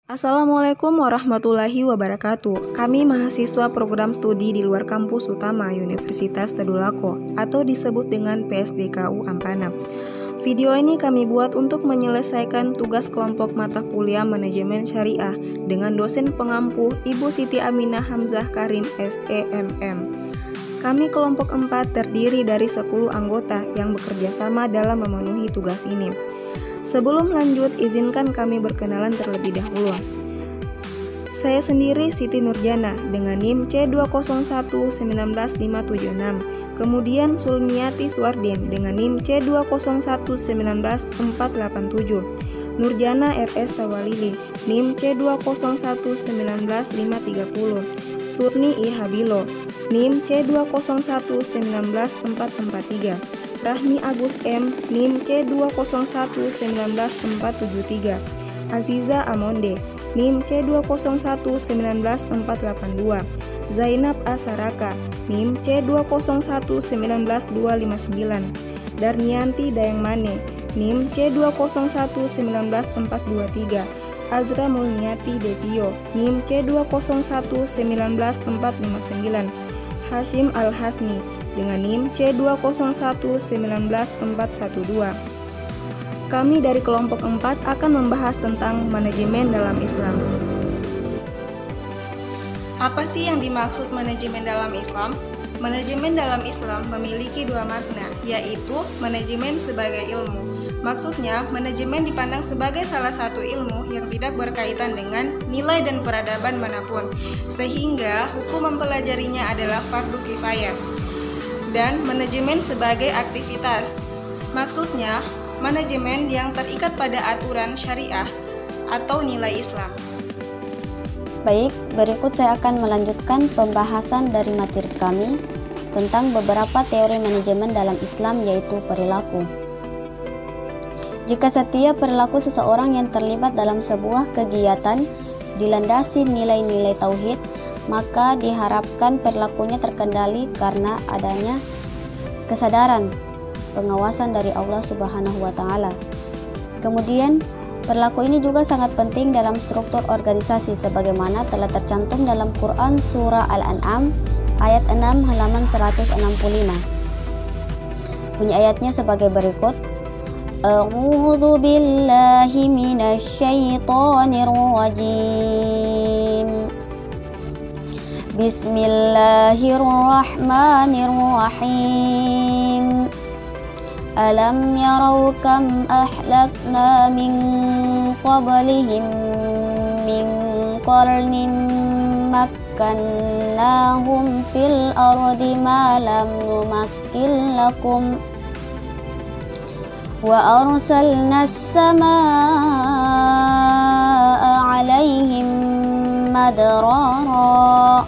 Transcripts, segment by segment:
Assalamualaikum warahmatullahi wabarakatuh. Kami mahasiswa program studi di luar kampus utama Universitas Tadulako atau disebut dengan PSDKU Ampana. Video ini kami buat untuk menyelesaikan tugas kelompok mata kuliah Manajemen Syariah dengan dosen pengampu Ibu Siti Aminah Hamzah Karim SEMM. Kami kelompok 4 terdiri dari 10 anggota yang bekerja sama dalam memenuhi tugas ini. Sebelum lanjut, izinkan kami berkenalan terlebih dahulu. Saya sendiri Siti Nurjana dengan NIM C20119576. Kemudian Sulmiati Suardin dengan NIM C20119487. Nurjana RS Tawalili NIM C20119530. Surni I Habilo NIM C20119443. Rahmi Agus M NIM C20119473. Aziza Amonde NIM C20119482. Zainab Asaraka NIM C20119259. Darnianti Dayangmane NIM C20119423. Azra Mulniati Depio NIM C20119459. Hashim Al-Hasni dengan NIM C20119412. Kami dari kelompok 4 akan membahas tentang manajemen dalam Islam. Apa sih yang dimaksud manajemen dalam Islam? Manajemen dalam Islam memiliki dua makna, yaitu manajemen sebagai ilmu. Maksudnya, manajemen dipandang sebagai salah satu ilmu yang tidak berkaitan dengan nilai dan peradaban manapun, sehingga hukum mempelajarinya adalah fardu kifayah. Dan manajemen sebagai aktivitas. Maksudnya, manajemen yang terikat pada aturan syariah atau nilai Islam. Baik, berikut saya akan melanjutkan pembahasan dari materi kami tentang beberapa teori manajemen dalam Islam, yaitu perilaku. Jika setiap perilaku seseorang yang terlibat dalam sebuah kegiatan dilandasi nilai-nilai tauhid, maka diharapkan perilakunya terkendali karena adanya kesadaran pengawasan dari Allah Subhanahu wa Ta'ala. Kemudian, perilaku ini juga sangat penting dalam struktur organisasi sebagaimana telah tercantum dalam Quran Surah Al-An'am ayat 6 halaman 165. Bunyi ayatnya sebagai berikut. A'udzu billahi minasy syaithanir rajim. Bismillahirrahmanirrahim. Alam yarau kam ahlakna min qablihim min qarnin makkannahum fil ardi ma lam numakkil lakum wa arsalna as-samaa'a 'alaihim madrara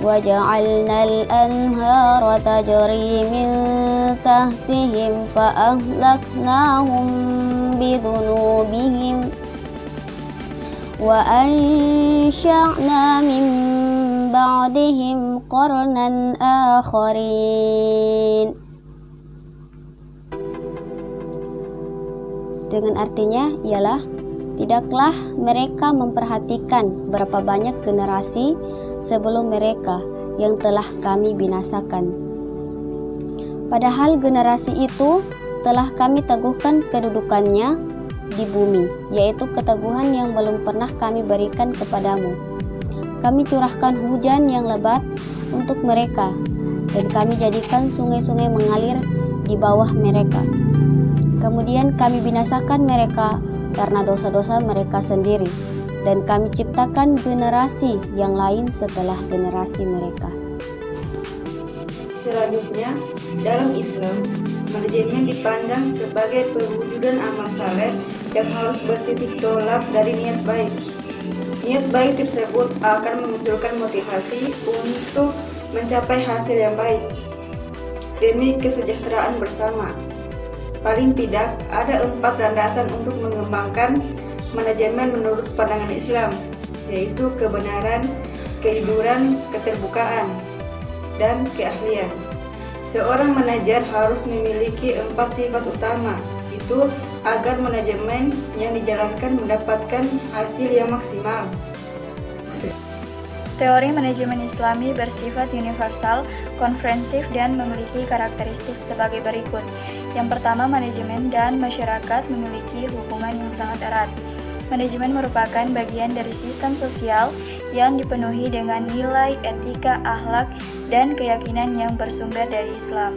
wa ja'alna al-anhara tajri min tahtihim fa ahlaknahum bidhunubihim wa ansha'na min ba'dihim qarnan akharin. Dengan artinya ialah tidaklah mereka memperhatikan berapa banyak generasi sebelum mereka yang telah kami binasakan. Padahal generasi itu telah kami teguhkan kedudukannya di bumi, yaitu keteguhan yang belum pernah kami berikan kepadamu. Kami curahkan hujan yang lebat untuk mereka, dan kami jadikan sungai-sungai mengalir di bawah mereka. Kemudian kami binasakan mereka karena dosa-dosa mereka sendiri, dan kami ciptakan generasi yang lain setelah generasi mereka. Selanjutnya, dalam Islam, manajemen dipandang sebagai perwujudan amal saleh yang harus bertitik tolak dari niat baik. Niat baik tersebut akan memunculkan motivasi untuk mencapai hasil yang baik demi kesejahteraan bersama. Paling tidak, ada 4 landasan untuk mengembangkan manajemen menurut pandangan Islam, yaitu kebenaran, kejujuran, keterbukaan, dan keahlian. Seorang manajer harus memiliki 4 sifat utama, itu agar manajemen yang dijalankan mendapatkan hasil yang maksimal. Teori manajemen Islami bersifat universal, komprehensif, dan memiliki karakteristik sebagai berikut. Yang pertama, manajemen dan masyarakat memiliki hubungan yang sangat erat. Manajemen merupakan bagian dari sistem sosial yang dipenuhi dengan nilai etika, akhlak, dan keyakinan yang bersumber dari Islam.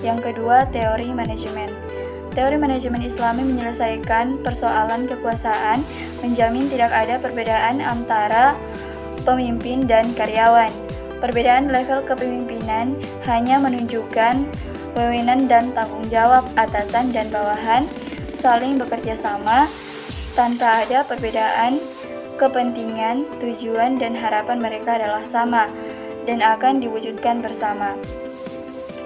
Yang kedua, teori manajemen. Teori manajemen Islami menyelesaikan persoalan kekuasaan, menjamin tidak ada perbedaan antara pemimpin dan karyawan. Perbedaan level kepemimpinan hanya menunjukkan wewenang dan tanggung jawab atasan dan bawahan saling bekerja sama tanpa ada perbedaan kepentingan, tujuan, dan harapan mereka adalah sama dan akan diwujudkan bersama.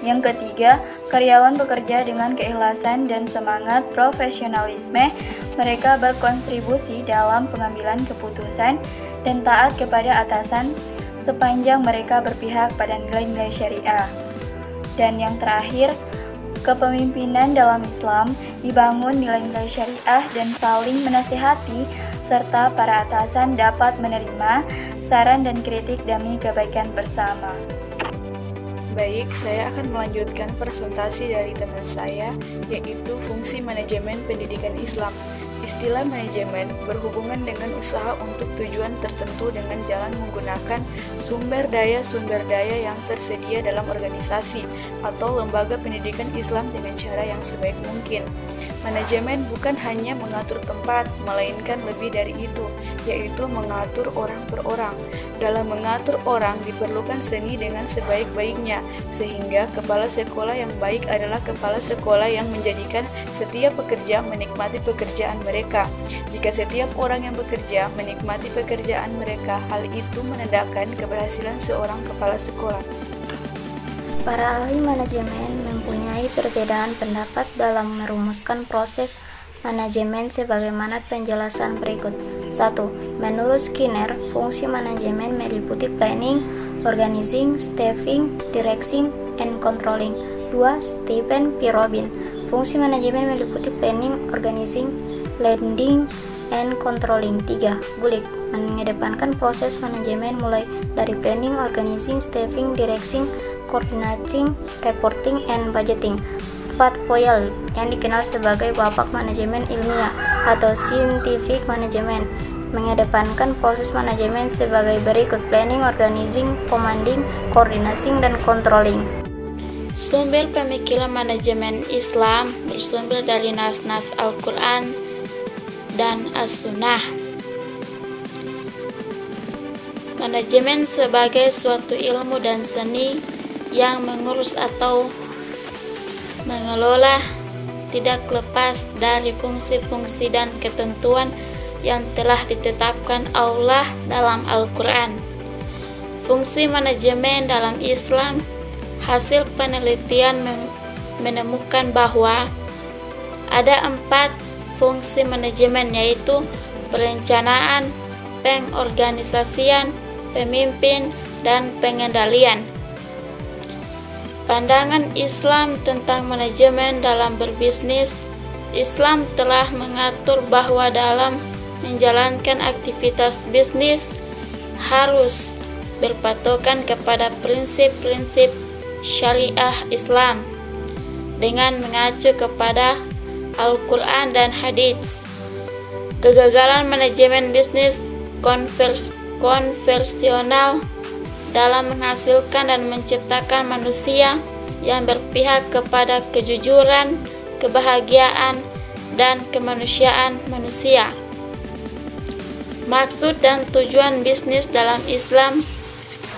Yang ketiga, karyawan bekerja dengan keikhlasan dan semangat profesionalisme. Mereka berkontribusi dalam pengambilan keputusan dan taat kepada atasan sepanjang mereka berpihak pada nilai-nilai syariah. Dan yang terakhir, kepemimpinan dalam Islam dibangun nilai-nilai syariah dan saling menasihati, serta para atasan dapat menerima saran dan kritik demi kebaikan bersama. Baik, saya akan melanjutkan presentasi dari teman saya, yaitu fungsi manajemen pendidikan Islam. Istilah manajemen berhubungan dengan usaha untuk tujuan tertentu dengan jalan menggunakan sumber daya yang tersedia dalam organisasi atau lembaga pendidikan Islam dengan cara yang sebaik mungkin. Manajemen bukan hanya mengatur tempat, melainkan lebih dari itu, yaitu mengatur orang per orang. Dalam mengatur orang diperlukan seni dengan sebaik-baiknya, sehingga kepala sekolah yang baik adalah kepala sekolah yang menjadikan setiap pekerja menikmati pekerjaan mereka. Jika setiap orang yang bekerja menikmati pekerjaan mereka, hal itu menandakan keberhasilan seorang kepala sekolah. Para ahli manajemen mempunyai perbedaan pendapat dalam merumuskan proses manajemen sebagaimana penjelasan berikut. 1. Menurut Skinner, fungsi manajemen meliputi planning, organizing, staffing, directing, and controlling. 2. Stephen P. Robin, fungsi manajemen meliputi planning, organizing, leading, and controlling. 3. Gulick mengedepankan proses manajemen mulai dari planning, organizing, staffing, directing, coordinating, reporting, and budgeting. 4. Voyal yang dikenal sebagai bapak manajemen ilmiah atau scientific management mengedepankan proses manajemen sebagai berikut: planning, organizing, commanding, coordinating, dan controlling. Sumber pemikiran manajemen Islam bersumber dari nas-nas Al-Quran dan As-Sunnah. Manajemen sebagai suatu ilmu dan seni yang mengurus atau mengelola tidak lepas dari fungsi-fungsi dan ketentuan yang telah ditetapkan Allah dalam Al-Quran. Fungsi manajemen dalam Islam, hasil penelitian menemukan bahwa ada 4 fungsi manajemen, yaitu perencanaan, pengorganisasian, pemimpin, dan pengendalian. Pandangan Islam tentang manajemen dalam berbisnis. Islam telah mengatur bahwa dalam menjalankan aktivitas bisnis harus berpatokan kepada prinsip-prinsip syariah Islam dengan mengacu kepada Al-Quran dan hadits. Kegagalan manajemen bisnis konvensional dalam menghasilkan dan menciptakan manusia yang berpihak kepada kejujuran, kebahagiaan, dan kemanusiaan manusia. Maksud dan tujuan bisnis dalam Islam.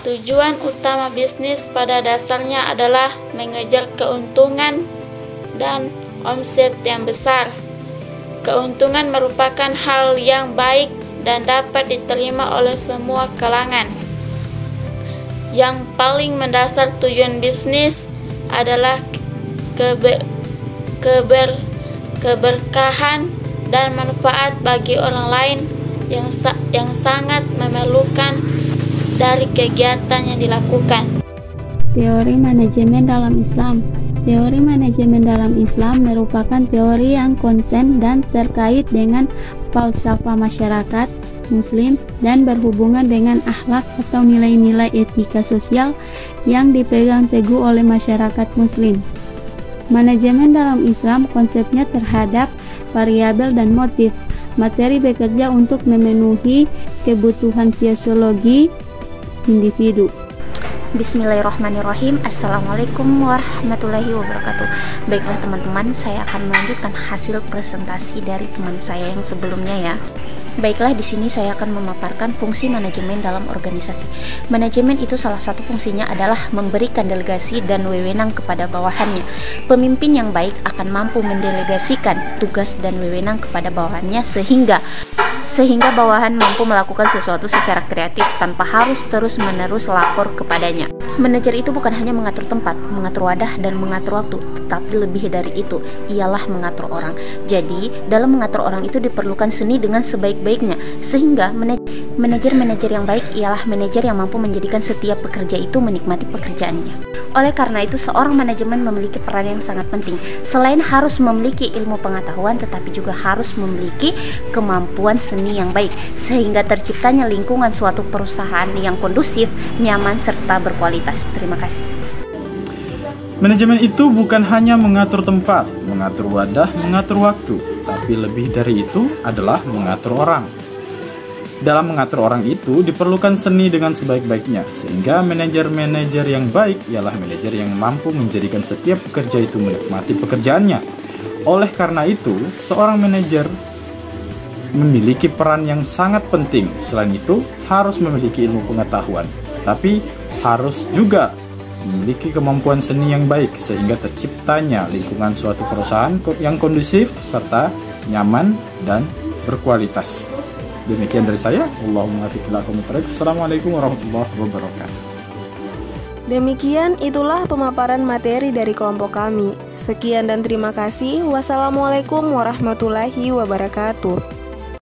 Tujuan utama bisnis pada dasarnya adalah mengejar keuntungan dan omset yang besar. Keuntungan merupakan hal yang baik dan dapat diterima oleh semua kalangan. Yang paling mendasar tujuan bisnis adalah keberkahan dan manfaat bagi orang lain yang sangat memerlukan dari kegiatan yang dilakukan. Teori manajemen dalam Islam. Teori manajemen dalam Islam merupakan teori yang konsen dan terkait dengan falsafah masyarakat Muslim dan berhubungan dengan akhlak atau nilai-nilai etika sosial yang dipegang teguh oleh masyarakat Muslim. Manajemen dalam Islam konsepnya terhadap variabel dan motif. Materi bekerja untuk memenuhi kebutuhan fisiologi individu. Bismillahirrahmanirrahim. Assalamualaikum warahmatullahi wabarakatuh. Baiklah teman-teman, saya akan melanjutkan hasil presentasi dari teman saya yang sebelumnya ya. Baiklah, di sini saya akan memaparkan fungsi manajemen dalam organisasi. Manajemen itu salah satu fungsinya adalah memberikan delegasi dan wewenang kepada bawahannya. Pemimpin yang baik akan mampu mendelegasikan tugas dan wewenang kepada bawahannya sehingga bawahan mampu melakukan sesuatu secara kreatif tanpa harus terus-menerus lapor kepadanya. Manajer itu bukan hanya mengatur tempat, mengatur wadah, dan mengatur waktu, tetapi lebih dari itu, ialah mengatur orang. Jadi, dalam mengatur orang itu diperlukan seni dengan sebaik-baiknya, sehingga manajer yang baik ialah manajer yang mampu menjadikan setiap pekerja itu menikmati pekerjaannya. Oleh karena itu, seorang manajemen memiliki peran yang sangat penting. Selain harus memiliki ilmu pengetahuan, tetapi juga harus memiliki kemampuan seni yang baik, sehingga terciptanya lingkungan suatu perusahaan yang kondusif, nyaman, serta berkualitas. Terima kasih. Manajemen itu bukan hanya mengatur tempat, mengatur wadah, mengatur waktu, tapi lebih dari itu adalah mengatur orang. Dalam mengatur orang itu diperlukan seni dengan sebaik-baiknya, sehingga manajer-manajer yang baik ialah manajer yang mampu menjadikan setiap pekerja itu menikmati pekerjaannya. Oleh karena itu, seorang manajer memiliki peran yang sangat penting. Selain itu, harus memiliki ilmu pengetahuan, tapi harus juga memiliki kemampuan seni yang baik, sehingga terciptanya lingkungan suatu perusahaan yang kondusif serta nyaman dan berkualitas. Demikian dari saya. Assalamualaikum warahmatullahi wabarakatuh. Demikian itulah pemaparan materi dari kelompok kami. Sekian dan terima kasih. Wassalamualaikum warahmatullahi wabarakatuh.